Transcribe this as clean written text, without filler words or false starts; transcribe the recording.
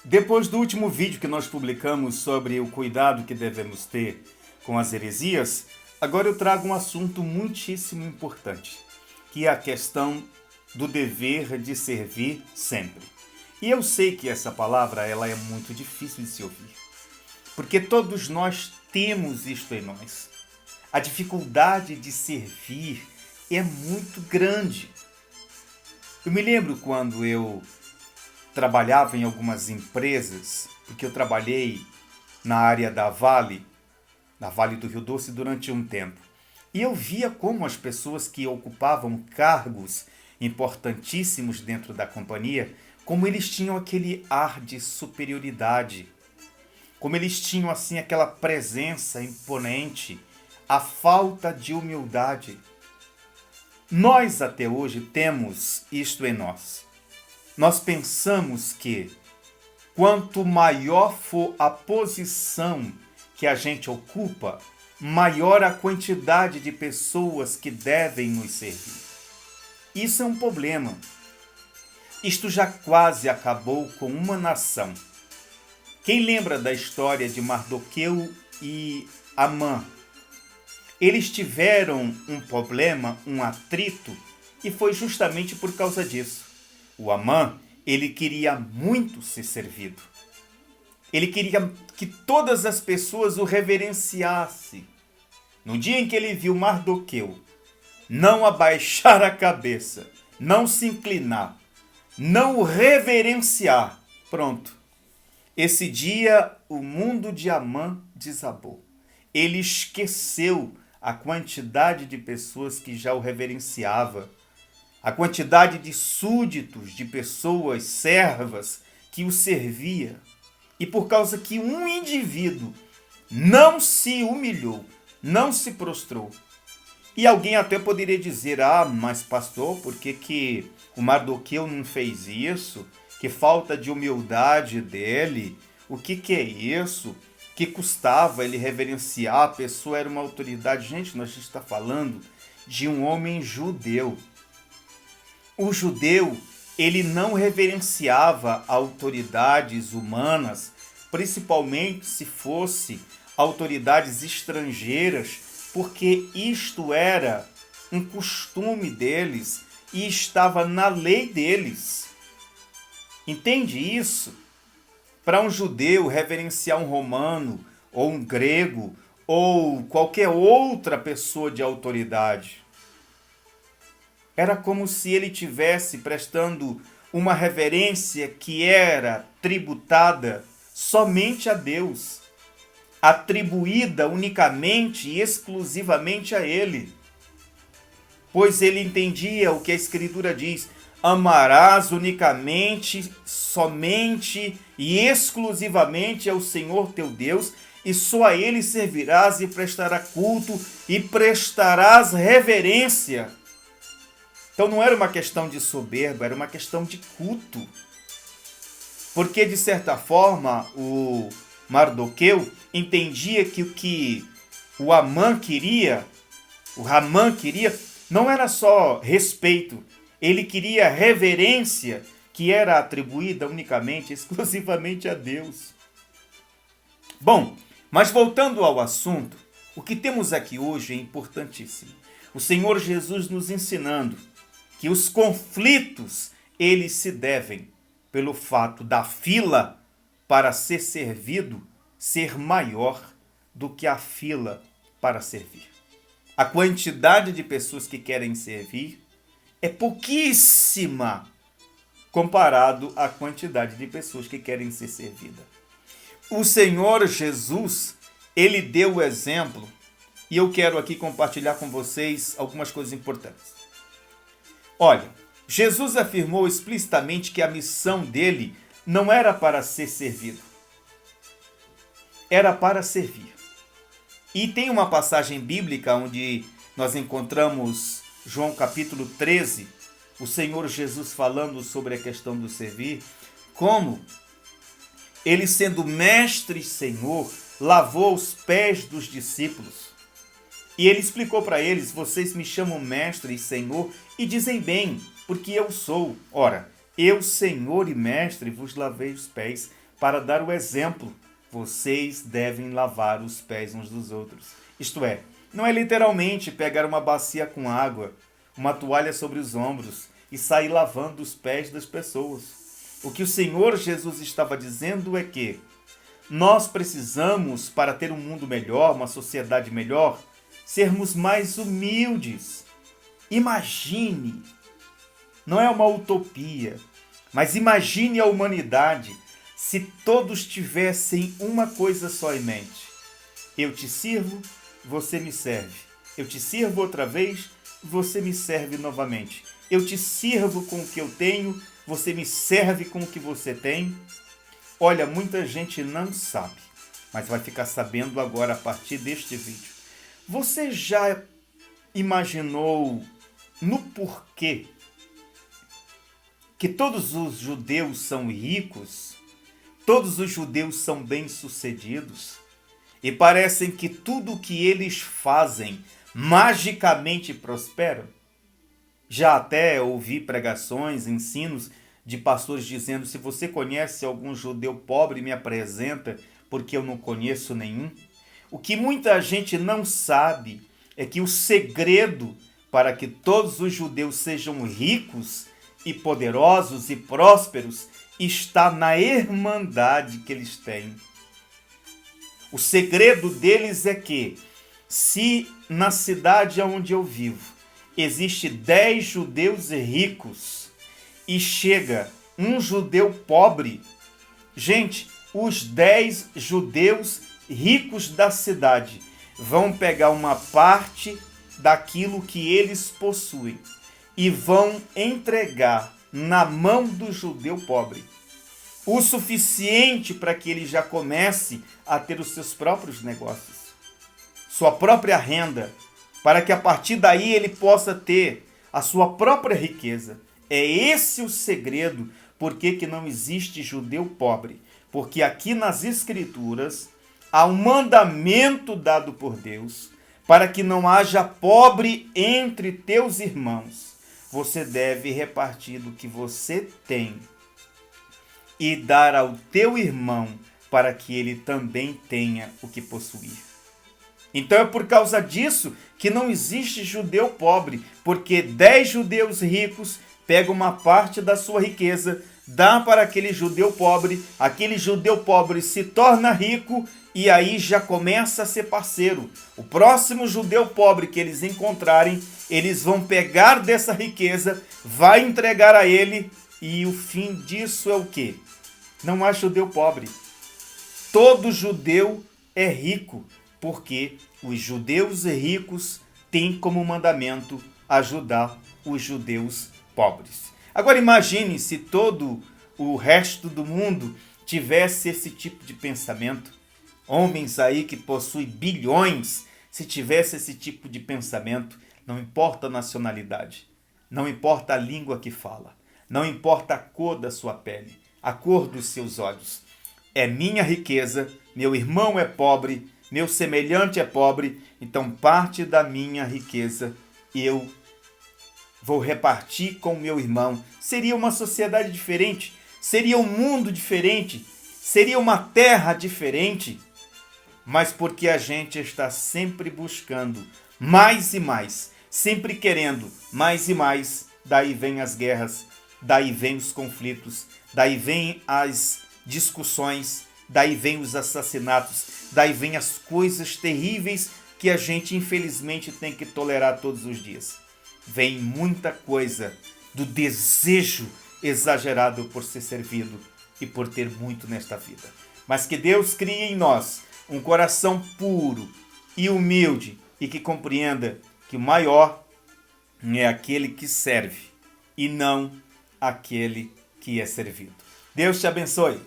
Depois do último vídeo que nós publicamos sobre o cuidado que devemos ter com as heresias, agora eu trago um assunto muitíssimo importante, que é a questão do dever de servir sempre. E eu sei que essa palavra ela é muito difícil de se ouvir, porque todos nós temos isto em nós. A dificuldade de servir é muito grande. Eu me lembro quando eu trabalhava em algumas empresas, porque eu trabalhei na área da Vale do Rio Doce durante um tempo. E eu via como as pessoas que ocupavam cargos importantíssimos dentro da companhia, como eles tinham aquele ar de superioridade, como eles tinham assim aquela presença imponente, a falta de humildade. Nós até hoje temos isto em nós. Nós pensamos que quanto maior for a posição que a gente ocupa, maior a quantidade de pessoas que devem nos servir. Isso é um problema. Isto já quase acabou com uma nação. Quem lembra da história de Mardoqueu e Amã? Eles tiveram um problema, um atrito, e foi justamente por causa disso. O Amã, ele queria muito ser servido. Ele queria que todas as pessoas o reverenciassem. No dia em que ele viu Mardoqueu não abaixar a cabeça, não se inclinar, não o reverenciar, pronto. Esse dia o mundo de Amã desabou. Ele esqueceu a quantidade de pessoas que já o reverenciava, a quantidade de súditos, de pessoas, servas, que o servia. E por causa que um indivíduo não se humilhou, não se prostrou. E alguém até poderia dizer, mas pastor, por que o Mardoqueu não fez isso? Que falta de humildade dele? O que é isso? Que custava ele reverenciar? A pessoa era uma autoridade. Gente, nós estamos falando de um homem judeu. O judeu, ele não reverenciava autoridades humanas, principalmente se fosse autoridades estrangeiras, porque isto era um costume deles e estava na lei deles. Entende isso? Para um judeu reverenciar um romano, ou um grego, ou qualquer outra pessoa de autoridade, era como se ele tivesse prestando uma reverência que era tributada somente a Deus, atribuída unicamente e exclusivamente a Ele. Pois ele entendia o que a Escritura diz: amarás unicamente, somente e exclusivamente ao Senhor teu Deus, e só a Ele servirás e prestarás culto e prestarás reverência. Então não era uma questão de soberba, era uma questão de culto. Porque, de certa forma, o Mardoqueu entendia que o que o Amã queria, o Ramã queria, não era só respeito. Ele queria reverência que era atribuída unicamente, exclusivamente a Deus. Bom, mas voltando ao assunto, o que temos aqui hoje é importantíssimo. O Senhor Jesus nos ensinando que os conflitos, eles se devem pelo fato da fila para ser servido ser maior do que a fila para servir. A quantidade de pessoas que querem servir é pouquíssima comparado à quantidade de pessoas que querem ser servidas. O Senhor Jesus, ele deu o exemplo, e eu quero aqui compartilhar com vocês algumas coisas importantes. Olha, Jesus afirmou explicitamente que a missão dele não era para ser servido, era para servir. E tem uma passagem bíblica onde nós encontramos João capítulo 13, o Senhor Jesus falando sobre a questão do servir, como ele, sendo mestre e Senhor, lavou os pés dos discípulos. E ele explicou para eles: vocês me chamam mestre e Senhor e dizem bem, porque eu sou. Ora, eu, Senhor e mestre, vos lavei os pés. para dar o exemplo. Vocês devem lavar os pés uns dos outros. Isto é, não é literalmente pegar uma bacia com água, uma toalha sobre os ombros e sair lavando os pés das pessoas. O que o Senhor Jesus estava dizendo é que nós precisamos, para ter um mundo melhor, uma sociedade melhor, sermos mais humildes. Imagine, não é uma utopia, mas imagine a humanidade se todos tivessem uma coisa só em mente. Eu te sirvo, você me serve. Eu te sirvo outra vez, você me serve novamente. Eu te sirvo com o que eu tenho, você me serve com o que você tem. Olha, muita gente não sabe, mas vai ficar sabendo agora a partir deste vídeo. Você já imaginou no porquê que todos os judeus são ricos? Todos os judeus são bem-sucedidos? E parecem que tudo o que eles fazem magicamente prospera? Já até ouvi pregações, ensinos de pastores dizendo: se você conhece algum judeu pobre, me apresenta, porque eu não conheço nenhum. O que muita gente não sabe é que o segredo para que todos os judeus sejam ricos e poderosos e prósperos está na irmandade que eles têm. O segredo deles é que, se na cidade onde eu vivo existe 10 judeus ricos e chega um judeu pobre, gente, os 10 judeus ricos da cidade vão pegar uma parte daquilo que eles possuem e vão entregar na mão do judeu pobre o suficiente para que ele já comece a ter os seus próprios negócios, sua própria renda, para que a partir daí ele possa ter a sua própria riqueza. É esse o segredo. Por que que não existe judeu pobre? Porque aqui nas Escrituras há um mandamento dado por Deus para que não haja pobre entre teus irmãos. Você deve repartir do que você tem e dar ao teu irmão para que ele também tenha o que possuir. Então é por causa disso que não existe judeu pobre, porque 10 judeus ricos pegam uma parte da sua riqueza, dá para aquele judeu pobre se torna rico e aí já começa a ser parceiro. O próximo judeu pobre que eles encontrarem, eles vão pegar dessa riqueza, vai entregar a ele, e o fim disso é o quê? Não há judeu pobre. Todo judeu é rico, porque os judeus ricos têm como mandamento ajudar os judeus pobres. Agora imagine se todo o resto do mundo tivesse esse tipo de pensamento. Homens aí que possuem bilhões, se tivesse esse tipo de pensamento, não importa a nacionalidade, não importa a língua que fala, não importa a cor da sua pele, a cor dos seus olhos. É minha riqueza, meu irmão é pobre, meu semelhante é pobre, então parte da minha riqueza eu vou repartir com meu irmão. Seria uma sociedade diferente, seria um mundo diferente, seria uma terra diferente. Mas porque a gente está sempre buscando mais e mais, sempre querendo mais e mais, daí vem as guerras, daí vem os conflitos, daí vem as discussões, daí vem os assassinatos, daí vem as coisas terríveis que a gente infelizmente tem que tolerar todos os dias. Vem muita coisa do desejo exagerado por ser servido e por ter muito nesta vida. Mas que Deus crie em nós um coração puro e humilde e que compreenda que o maior é aquele que serve e não aquele que é servido. Deus te abençoe.